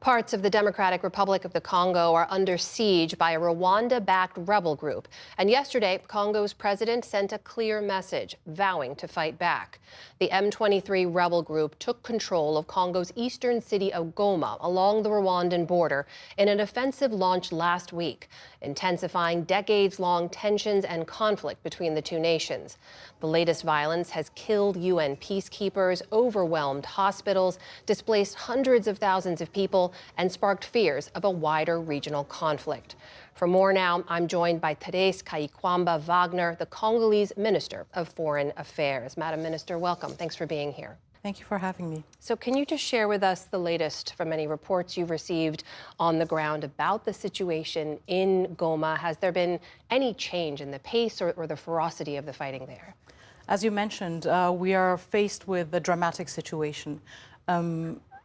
Parts of the Democratic Republic of the Congo are under siege by a Rwanda-backed rebel group. And yesterday, Congo's president sent a clear message, vowing to fight back. The M23 rebel group took control of Congo's eastern city of Goma along the Rwandan border in an offensive launched last week, intensifying decades-long tensions and conflict between the two nations. The latest violence has killed UN peacekeepers, overwhelmed hospitals, displaced hundreds of thousands of people, and sparked fears of a wider regional conflict. For more now, I'm joined by Therese Kayikwamba Wagner, the Congolese Minister of Foreign Affairs. Madam Minister, welcome. Thanks for being here. Thank you for having me. So can you just share with us the latest from any reports you've received on the ground about the situation in Goma? Has there been any change in the pace or the ferocity of the fighting there? As you mentioned, we are faced with a dramatic situation.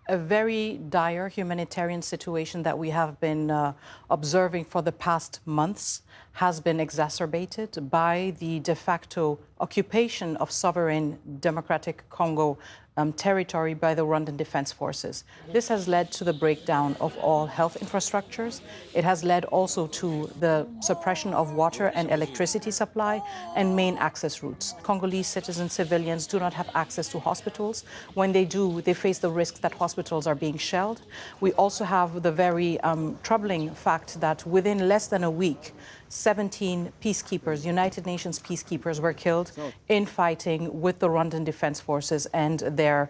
A very dire humanitarian situation that we have been observing for the past months has been exacerbated by the de facto occupation of sovereign Democratic Congo territory by the Rwandan Defense Forces. This has led to the breakdown of all health infrastructures. It has led also to the suppression of water and electricity supply and main access routes. Congolese citizens, civilians do not have access to hospitals. When they do, they face the risk that hospitals are being shelled. We also have the very troubling fact that within less than a week, 17 peacekeepers, United Nations peacekeepers, were killed in fighting with the Rwandan Defense Forces and their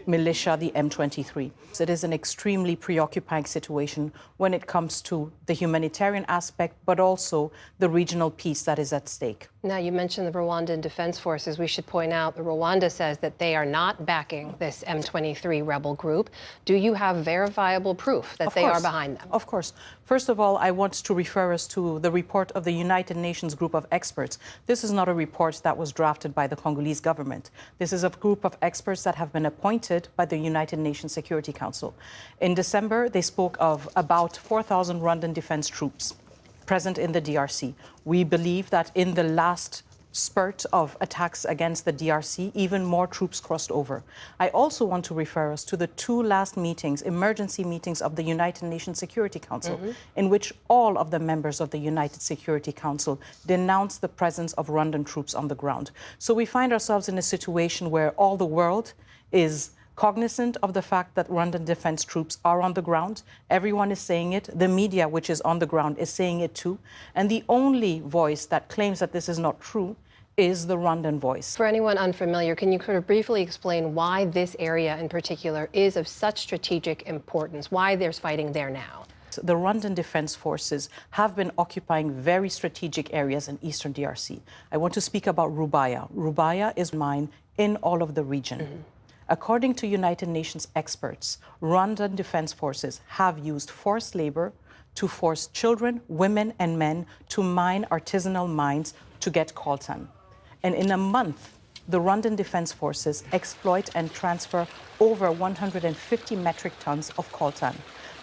militia, the M23. So it is an extremely preoccupying situation when it comes to the humanitarian aspect, but also the regional peace that is at stake. Now, you mentioned the Rwandan Defense Forces. We should point out that Rwanda says that they are not backing this M23 rebel group. Do you have verifiable proof that they are behind them? Of course. First of all, I want to refer us to the report of the United Nations group of experts. This is not a report that was drafted by the Congolese government. This is a group of experts that have been appointed by the United Nations Security Council. In December, they spoke of about 4,000 Rwandan defense troops present in the DRC. We believe that in the last spurt of attacks against the DRC, even more troops crossed over. I also want to refer us to the two last meetings, emergency meetings of the United Nations Security Council, in which all of the members of the United Security Council denounced the presence of Rwandan troops on the ground. So we find ourselves in a situation where all the world is cognizant of the fact that Rwandan defense troops are on the ground. Everyone is saying it. The media, which is on the ground, is saying it too. And the only voice that claims that this is not true is the Rwandan voice. For anyone unfamiliar, can you sort of briefly explain why this area in particular is of such strategic importance, why there's fighting there now? The Rwandan Defense Forces have been occupying very strategic areas in eastern DRC. I want to speak about Rubaya. Rubaya is mine in all of the region. According to United Nations experts, Rwandan Defense Forces have used forced labor to force children, women, and men to mine artisanal mines to get coltan. And in a month, the Rwandan Defense Forces exploit and transfer over 150 metric tons of coltan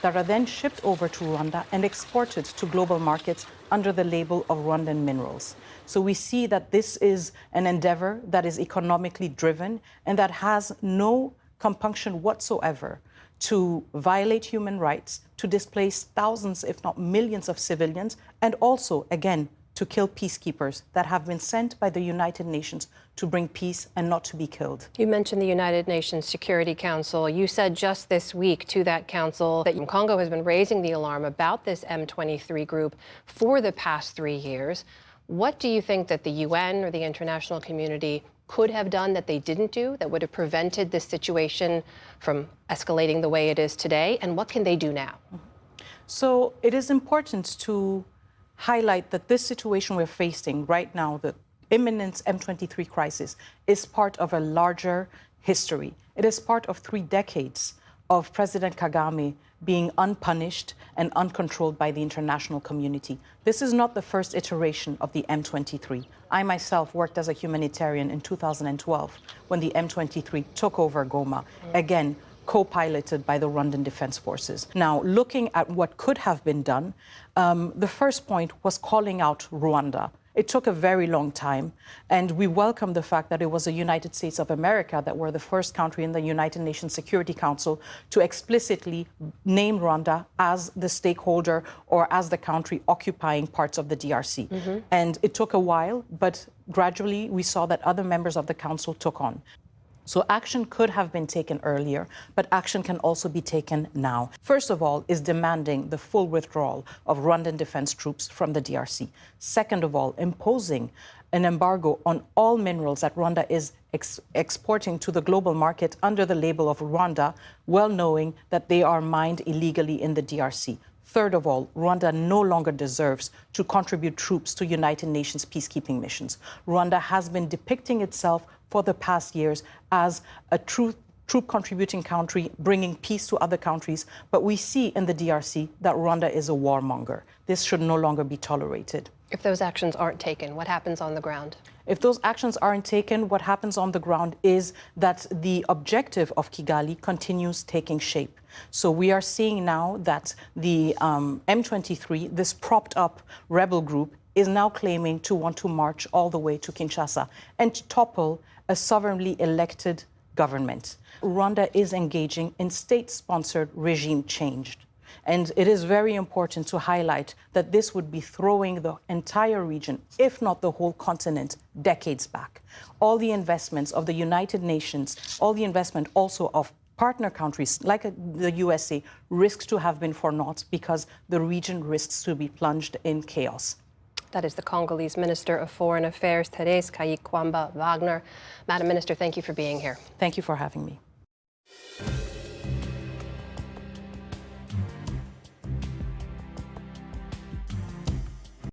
that are then shipped over to Rwanda and exported to global markets under the label of Rwandan minerals. So we see that this is an endeavor that is economically driven and that has no compunction whatsoever to violate human rights, to displace thousands, if not millions of civilians, and also, again, to kill peacekeepers that have been sent by the United Nations to bring peace and not to be killed. You mentioned the United Nations Security Council. You said just this week to that council that Congo has been raising the alarm about this M23 group for the past 3 years. What do you think that the UN or the international community could have done that they didn't do that would have prevented this situation from escalating the way it is today? And what can they do now? So it is important to highlight that this situation we're facing right now, the imminent M23 crisis, is part of a larger history. It is part of 3 decades of President Kagame being unpunished and uncontrolled by the international community. This is not the first iteration of the M23. I myself worked as a humanitarian in 2012 when the M23 took over Goma, again, co-piloted by the Rwandan Defense Forces. Now, looking at what could have been done, the first point was calling out Rwanda It took a very long time, and we welcome the fact that it was the United States of America that were the first country in the United Nations Security Council to explicitly name Rwanda as the stakeholder or as the country occupying parts of the DRC. And it took a while, but gradually we saw that other members of the council took on. So action could have been taken earlier, but action can also be taken now. First of all is demanding the full withdrawal of Rwandan defense troops from the DRC. Second of all, imposing an embargo on all minerals that Rwanda is exporting to the global market under the label of Rwanda, well knowing that they are mined illegally in the DRC. Third of all, Rwanda no longer deserves to contribute troops to United Nations peacekeeping missions. Rwanda has been depicting itself for the past years as a troop contributing country, bringing peace to other countries. But we see in the DRC that Rwanda is a warmonger. This should no longer be tolerated. If those actions aren't taken, what happens on the ground? If those actions aren't taken, what happens on the ground is that the objective of Kigali continues taking shape. So we are seeing now that the M23, this propped up rebel group, is now claiming to want to march all the way to Kinshasa and to topple a sovereignly elected government. Rwanda is engaging in state-sponsored regime change. And it is very important to highlight that this would be throwing the entire region, if not the whole continent, decades back. All the investments of the United Nations, all the investment also of partner countries like the USA risks to have been for naught because the region risks to be plunged in chaos. That is the Congolese Minister of Foreign Affairs, Thérèse Kayikwamba Wagner. Madam Minister, thank you for being here. Thank you for having me.